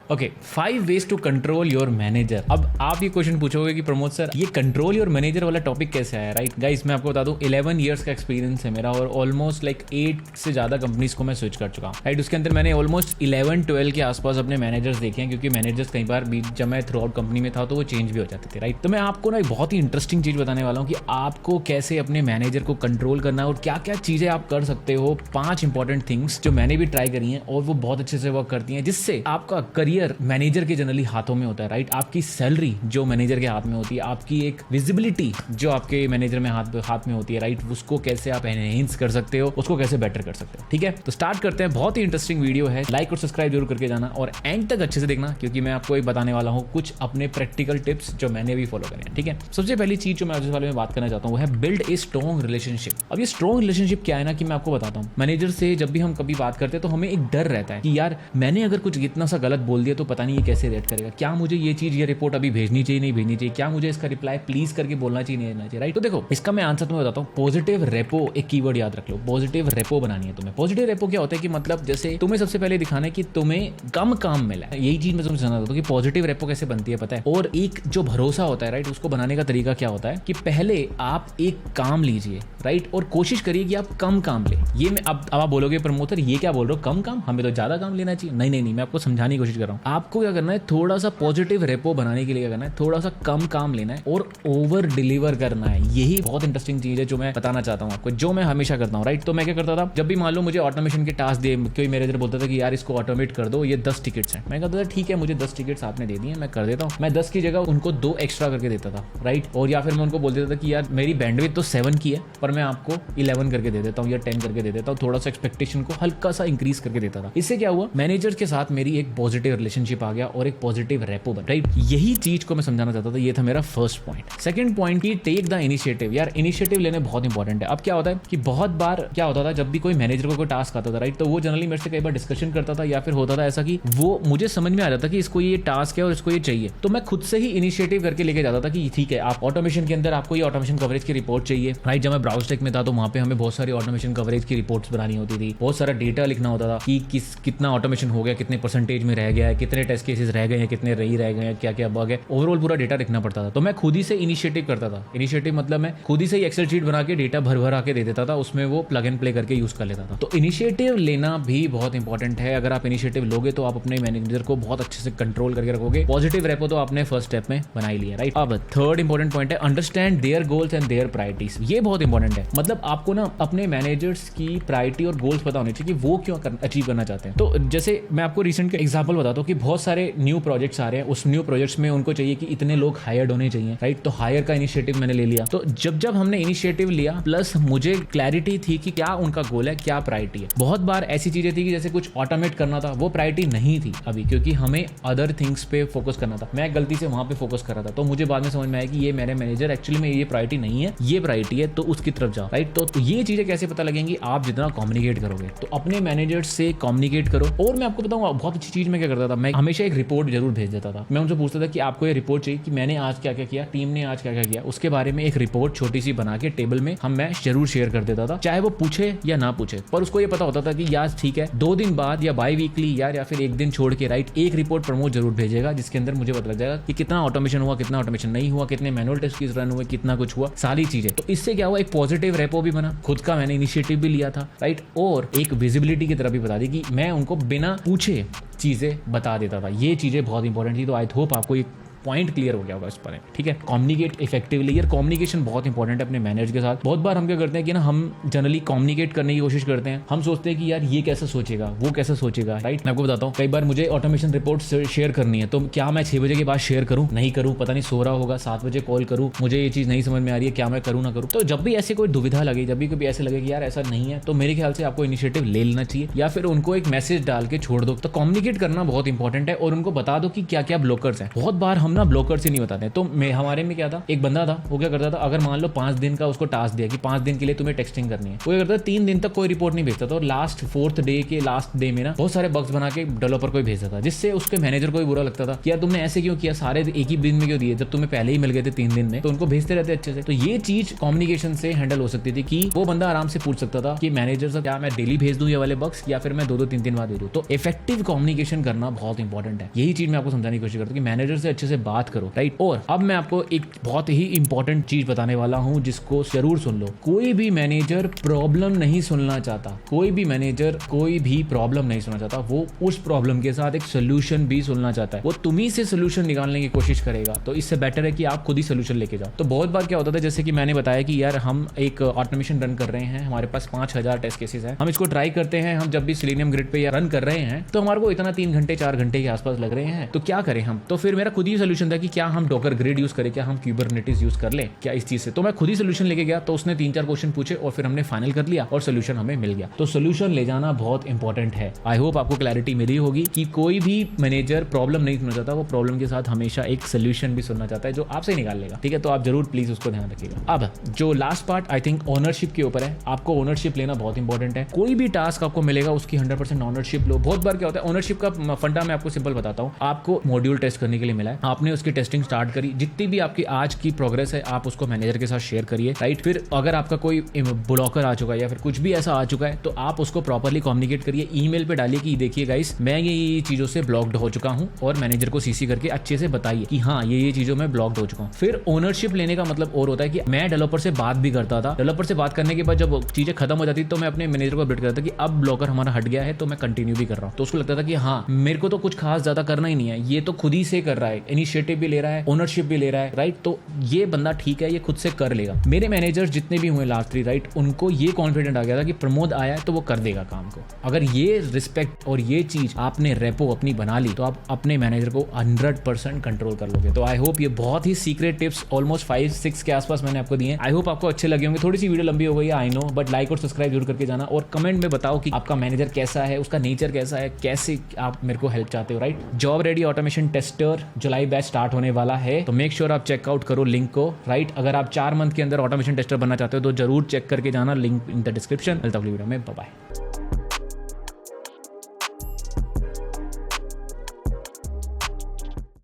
Okay, 5 ways to control your manager. अब आप ये क्वेश्चन पूछोगे कि प्रमोद सर ये कंट्रोल योर मैनेजर वाला टॉपिक कैसे आया, राइट गाइस? मैं आपको बता दूं 11 इयर्स का एक्सपीरियंस है मेरा और ऑलमोस्ट लाइक 8 से ज्यादा कंपनीज को मैं स्विच कर चुका हूं, राइट? उसके अंदर मैंने ऑलमोस्ट 11-12 के आसपास अपने मैनेजर्स देखे हैं, क्योंकि मैनेजर्स कई बार बीच जब मैं थ्रू आउट कंपनी में था तो वो चेंज भी हो जाते थे, राइट? तो मैं आपको ना एक बहुत ही इंटरेस्टिंग चीज बताने वाला हूँ कि आपको कैसे अपने मैनेजर को कंट्रोल करना है और क्या क्या चीजें आप कर सकते हो। 5 इंपॉर्टेंट थिंग्स जो मैंने भी ट्राई करी हैं और वो बहुत अच्छे से वर्क करती हैं, जिससे आपका करियर मैनेजर के जनरली हाथों में होता है, राइट? आपकी सैलरी जो मैनेजर के हाथ में होती है, आपकी एक विजिबिलिटी जो आपके मैनेजर में हाथ में होती है, राइट? उसको कैसे आप एनहेंस कर सकते हो, उसको कैसे बेटर कर सकते हो, ठीक है? तो स्टार्ट करते हैं। बहुत ही इंटरेस्टिंग वीडियो है, लाइक और सब्सक्राइब जरूर करके जाना और एंड तक अच्छे से देखना, क्योंकि मैं आपको एक बताने वाला हूँ कुछ अपने प्रैक्टिकल टिप्स जो मैंने भी फॉलो करे हैं, ठीक है? सबसे पहली चीज जो मैं इस बारे में बात करना चाहता हूँ वो है बिल्ड ए स्ट्रॉन्ग रिलेशनशिप। अब ये स्ट्रॉन्ग रिलेशनशिप क्या है ना, कि मैं आपको बताता हूँ, मैनेजर से जब भी हम कभी बात करते हैं तो हमें एक डर रहता है कि यार मैंने अगर कुछ इतना सा गलत बोल दिया तो पता नहीं ये कैसे रिएक्ट करेगा, क्या मुझे ये चीज ये रिपोर्ट अभी भेजनी चाहिए नहीं भेजनी चाहिए, क्या मुझे इसका रिप्लाई प्लीज करके बोलना चाहिए नहीं देना चाहिए, राइट? तो देखो इसका मैं आंसर तुम्हें बताता हूँ। पॉजिटिव रेपो एक कीवर्ड याद रख लो, पॉजिटिव रेपो बनानी है तुम्हें। पॉजिटिव रेपो क्या होता है कि मतलब जैसे तुम्हें सबसे पहले दिखाना है कि तुम्हें कम काम मिला है, यही चीज मैं तुम्हें समझाना चाहता हूँ कि पॉजिटिव रेपो कैसे बनती है पता है। और एक जो भरोसा होता है, राइट, उसको बनाने का तरीका क्या होता है कि पहले आप एक काम लीजिए, राइट, और कोशिश करिए कि आप कम काम ले। ये मैं अब आप बोलोगे प्रमोद ये क्या बोल रहे हो, कम काम, हमें तो ज्यादा काम लेना चाहिए। नहीं, मैं आपको समझाने की कोशिश कर रहा हूँ। आपको क्या करना है, थोड़ा सा पॉजिटिव रेपो बनाने के लिए क्या करना है, थोड़ा सा कम काम लेना है और ओवर डिलीवर करना है। यही बहुत इंटरेस्टिंग चीज है जो मैं बताना चाहता हूँ आपको, जो मैं हमेशा करता हूँ, राइट? तो मैं क्या करता था, जब भी मान लो मुझे ऑटोमेशन के टास्क दे, कोई मैनेजर बोलता था कि यार इसको ऑटोमेट कर दो, ये 10 टिकट्स हैं, मैं कहता था ठीक है मुझे 10 टिकट्स आपने दे दिए, मैं कर देता हूँ। मैं 10 की जगह उनको 2 एक्स्ट्रा करके देता था, राइट? और या फिर मैं उनको बोल देता था कि यार मेरी बैंडविड्थ तो 7 की है पर मैं आपको 11 करके दे देता हूँ या 10 करके दे देता हूँ, थोड़ा सा एक्सपेक्टेशन को हल्का सा इंक्रीज करके देता था। इससे क्या हुआ, मैनेजर के साथ मेरी एक पॉजिटिव रिलेशनशिप आ गया और एक पॉजिटिव रेपो बन, राइट? यही चीज को मैं समझाना चाहता था, ये था मेरा फर्स्ट पॉइंट। सेकंड पॉइंट की टेक द इनिशिएटिव। यार इनिशिएटिव लेने बहुत इंपॉर्टेंट है। अब क्या होता है कि बहुत बार क्या होता था, जब भी कोई मैनेजर को कोई टास्क आता था, राइट, तो वो जनरली मेरे से कई बार डिस्कशन करता था या फिर होता था ऐसा कि वो मुझे समझ में आ जाता कि इसको ये टास्क है और इसको ये चाहिए, तो मैं खुद से ही इनिशिएटिव करके लेके जाता था कि ठीक है आप ऑटोमेशन के अंदर आपको ये ऑटोमेशन कवरेज की रिपोर्ट चाहिए, राइट? जब मैं ब्राउजटेक में था तो वहां पे हमें बहुत सारी ऑटोमेशन कवरेज की रिपोर्ट्स बनानी होती थी, बहुत सारा डेटा लिखना होता था कि कितना ऑटोमेशन हो गया, कितने परसेंटेज में रह गया है, कितने टेस्ट केसेस रह गए हैं, कितने नहीं रह गए हैं, क्या क्या बग है, ओवरऑल पूरा डेटा लिखना पड़ता था। तो मैं खुद ही से इनिशिएटिव करता था। इनिशिएटिव मतलब मैं खुद ही से एक्सेल शीट बना के डेटा भर आके दे देता था, उसमें वो प्लग एंड प्ले करके यूज कर लेता था। तो इनिशिएटिव लेना भी बहुत इंपॉर्टेंट है। अगर आप इनिशिएटिव लोगे तो आप अपने मैनेजर को बहुत अच्छे से कंट्रोल करके रखोगे। पॉजिटिव रेपो तो आपने फर्स्ट स्टेप में बना ही लिया, राइट? अब थर्ड इंपॉर्टेंट पॉइंट है understand their goals and there priorities. ये बहुत इंपॉर्टेंट है। मतलब आपको ना अपने मैनेजर्स की प्रायोरिटी और गोल्स पता होने चाहिए कि वो क्यों अचीव करना चाहते हैं। तो जैसे मैं आपको रिसेंट का एग्जांपल बताता हूँ कि बहुत सारे न्यू प्रोजेक्ट्स आ रहे हैं, उस न्यू प्रोजेक्ट्स में उनको चाहिए कि इतने लोग हायर्ड होने चाहिए, राइट? तो हायर का इनिशिएटिव मैंने ले लिया। तो जब हमने इनिशिएटिव लिया प्लस मुझे क्लैरिटी थी कि क्या उनका गोल है, क्या प्रायोरिटी है। बहुत बार ऐसी चीजें थी कि जैसे कुछ ऑटोमेट करना था, वो प्रायोरिटी नहीं थी अभी, क्योंकि हमें अदर थिंग्स पे फोकस करना था। मैं गलती से वहां पे फोकस कर रहा था, तो मुझे बाद में समझ में आया कि ये मेरे मैनेजर एक्चुअली में ये प्रायोरिटी नहीं है, ये प्रायोरिटी है, तो उसकी तरफ जाओ, राइट? तो ये चीजें कैसे पता लगेंगी, आप जितना कम्युनिकेट करोगे। तो अपने मैनेजर से कम्युनिकेट करो। और मैं आपको बताऊंगा बहुत अच्छी चीज मैं क्या करता था, मैं हमेशा एक रिपोर्ट जरूर भेज देता था। मैं उनसे पूछता था कि आपको ये रिपोर्ट चाहिए कि मैंने आज क्या क्या किया, टीम ने आज क्या क्या किया, उसके बारे में एक रिपोर्ट छोटी सी बना के टेबल में मैं जरूर शेयर कर देता था, चाहे वो पूछे या ना पूछे। पर उसको ये पता होता था कि यार ठीक है 2 दिन बाद या बाई वीकली या फिर 1 दिन छोड़ के, राइट, एक रिपोर्ट प्रमोद जरूर भेजेगा जिसके अंदर मुझे पता लग जाएगा कि कितना ऑटोमेशन हुआ, कितना ऑटोमेशन नहीं हुआ, कितने मैनुअल टेस्ट केस रन हुए, कितना कुछ हुआ, सारी चीजें। तो इससे क्या हुआ, एक पॉजिटिव रेपो भी बना, खुद का मैंने इनिशिएटिव भी लिया था, राइट? और एक विजिबिलिटी की तरफ भी बता दी कि मैं उनको बिना पूछे चीजें बता देता था। ये चीजें बहुत इंपॉर्टेंट थी। तो आई होप आपको ये पॉइंट क्लियर हो गया होगा इस पर, ठीक है? Communicate effectively. यार कम्युनिकेशन बहुत इंपॉर्टेंट है अपने मैनेजर के साथ। बहुत बार हम क्या करते हैं कि ना हम जनरली कम्युनिकेट करने की कोशिश करते हैं। हम सोचते हैं कि यार ये कैसे सोचेगा, वो कैसे सोचेगा, राइट? मैं आपको बताता हूँ, कई बार मुझे ऑटोमेशन रिपोर्ट शेयर करनी है, तो क्या मैं 6 बजे के बाद शेयर करूँ, नहीं करूँ, पता नहीं सो रहा होगा, 7 बजे कॉल करूँ, मुझे ये चीज नहीं समझ में आ रही है, क्या मैं करूँ ना करूँ। तो जब भी ऐसे कोई दुविधा लगे, जब भी कभी ऐसे लगे कि यार ऐसा नहीं है, तो मेरे ख्याल से आपको इनिशिएटिव ले लेना चाहिए या फिर उनको एक मैसेज डाल के छोड़ दो। तो कम्युनिकेट करना बहुत इंपॉर्टेंट है और उनको बता दो कि क्या क्या ब्लॉकर्स हैं। बहुत बार हम ना ब्लॉकर से नहीं बताते। तो हमारे में क्या था, एक बंदा था, वो क्या करता था, अगर मान लो 5 दिन का उसको टास्क दिया कि 5 दिन के लिए तुम्हें टेक्सटिंग करनी है, वो क्या करता था 3 दिन तक कोई रिपोर्ट नहीं भेजता था और लास्ट 4th डे के लास्ट डे में ना बहुत सारे बग्स बना के डेवलपर को ही भेजता था, जिससे उसके मैनेजर को भी बुरा लगता था कि यार तुमने ऐसे क्यों किया, सारे एक ही दिन में क्यों दिए जब तुम्हें पहले ही मिल गए थे 3 दिन में। तो उनको भेजते रहते अच्छे से। तो ये चीज कम्युनिकेशन से हैंडल हो सकती थी कि वो बंदा आराम से पूछ सकता था कि मैनेजर से क्या मैं डेली भेज दूं ये वाले बग्स या फिर मैं 2-3 दिन बाद दे दूं। तो इफेक्टिव कम्युनिकेशन करना बहुत इंपॉर्टेंट है। यही चीज मैं आपको समझाने की कोशिश करता हूं कि मैनेजर से अच्छे से बात करो, राइट। और अब मैं आपको एक बहुत ही इंपॉर्टेंट चीज बताने वाला हूं जिसको जरूर सुन लो। कोई भी मैनेजर प्रॉब्लम नहीं सुनना चाहता, कोई भी मैनेजर कोई भी प्रॉब्लम नहीं सुनना चाहता, वो उस प्रॉब्लम के साथ एक सोल्यूशन भी सुनना चाहता है। वो तुम्ही से सोल्यूशन निकालने की कोशिश करेगा। तो इससे बेटर है कि आप खुद ही सोल्यूशन लेके जाओ। तो बहुत बार क्या होता था, जैसे कि मैंने बताया कि यार हम एक ऑटोमेशन रन कर रहे हैं, हमारे पास 5000 टेस्ट केसेस हैं, हम इसको ट्राई करते हैं, हम जब भी सेलेनियम ग्रिड पे या रन कर रहे हैं तो हमारे को इतना 3 घंटे 4 घंटे के आसपास लग रहे हैं, तो क्या करें हम। तो फिर मेरा खुद ही सोल्यूशन था कि क्या हम डॉकर ग्रिड यूज करें, क्या हम क्यूबरनेटिस यूज कर लें क्या इस चीज से। तो मैं खुद ही सोल्यूशन लेके गया। तो उसने 3-4 क्वेश्चन पूछे और फिर हमने फाइनल कर लिया और सोल्यूशन हमें मिल गया। तो सोल्यूशन ले जाना बहुत इंपॉर्टेंट है। आई होप आपको क्लैरिटी मिली होगी कि कोई भी मैनेजर प्रॉब्लम नहीं सुनना चाहता, वो प्रॉब्लम के साथ हमेशा एक सोल्यूशन भी सुनना चाहता है जो आपसे निकाल लेगा, ठीक है। तो आप जरूर प्लीज उसको ध्यान रखिएगा। अब जो last part I think ownership के ऊपर है। आपको ओनरशिप लेना बहुत इंपॉर्टेंट है। कोई भी टास्क आपको मिलेगा उसकी 100% ओनरशिप लो। बहुत बार क्या होता है, ओनरशिप का फंडा मैं आपको सिंपल बताता हूँ। आपको मॉड्यूल टेस्ट करने के लिए मिला है, आपने उसकी टेस्टिंग स्टार्ट करी, जितनी भी आपकी आज की प्रोग्रेस है आप उसको मैनेजर के साथ शेयर करिए, राइट। फिर अगर आपका कोई ब्लॉकर आ चुका है या फिर कुछ भी ऐसा आ चुका है तो आप उसको प्रॉपर्ली कम्युनिकेट करिए, ईमेल पे डालिए कि देखिए गाइस मैं ये चीजों से ब्लॉक्ड हो चुका हूं, और मैनेजर को सीसी करके अच्छे से बताइए कि हाँ ये चीजों में ब्लॉक्ड हो चुका हूं। फिर ओनरशिप लेने का मतलब और होता है कि मैं डेवलपर से बात भी करता था, डेवलपर से बात करने के बाद जब चीजें खत्म हो जाती तो मैं अपने मैनेजर को अपडेट करता था कि अब ब्लॉकर हमारा हट गया है तो मैं कंटिन्यू भी कर रहा हूं। तो उसको लगता था कि हाँ मेरे को तो कुछ खास ज्यादा करना ही नहीं है, ये तो खुद ही से कर रहा है, इनिशिएटिव भी ले रहा है, ओनरशिप भी ले रहा है, राइट। तो ये बंदा ठीक है, ये खुद से कर लेगा। मेरे मैनेजर्स जितने भी हुए लास्ट 3, राइट, उनको ये कॉन्फिडेंट आ गया था कि प्रमोद आया है तो वो कर देगा काम को। अगर ये रिस्पेक्ट और ये चीज आपने रेपो अपनी बना ली तो आप अपने मैनेजर को 100% कंट्रोल कर लोगे। तो आई होप ये बहुत ही सीक्रेट टिप्स ऑलमोस्ट 5-6 के आसपास मैंने आपको दिए हैं। आई होप आपको अच्छे लगे होंगे। थोड़ी सी वीडियो लंबी हो गई है आई नो, बट लाइक और सब्सक्राइब जरूर करके जाना और कमेंट में बताओ कि आपका मैनेजर कैसा है, उसका नेचर कैसा है, कैसे आप मेरे को हेल्प चाहते हो, right. Job ready automation tester जुलाई बैच स्टार्ट होने वाला है, तो मेक श्योर आप चेकआउट करो लिंक को, राइट। अगर आप 4 मंथ के अंदर ऑटोमेशन टेस्टर बनना चाहते हो तो जरूर चेक करके जाना, लिंक इन द डिस्क्रिप्शन। मिलता हूं वीडियो में, बाय बाय।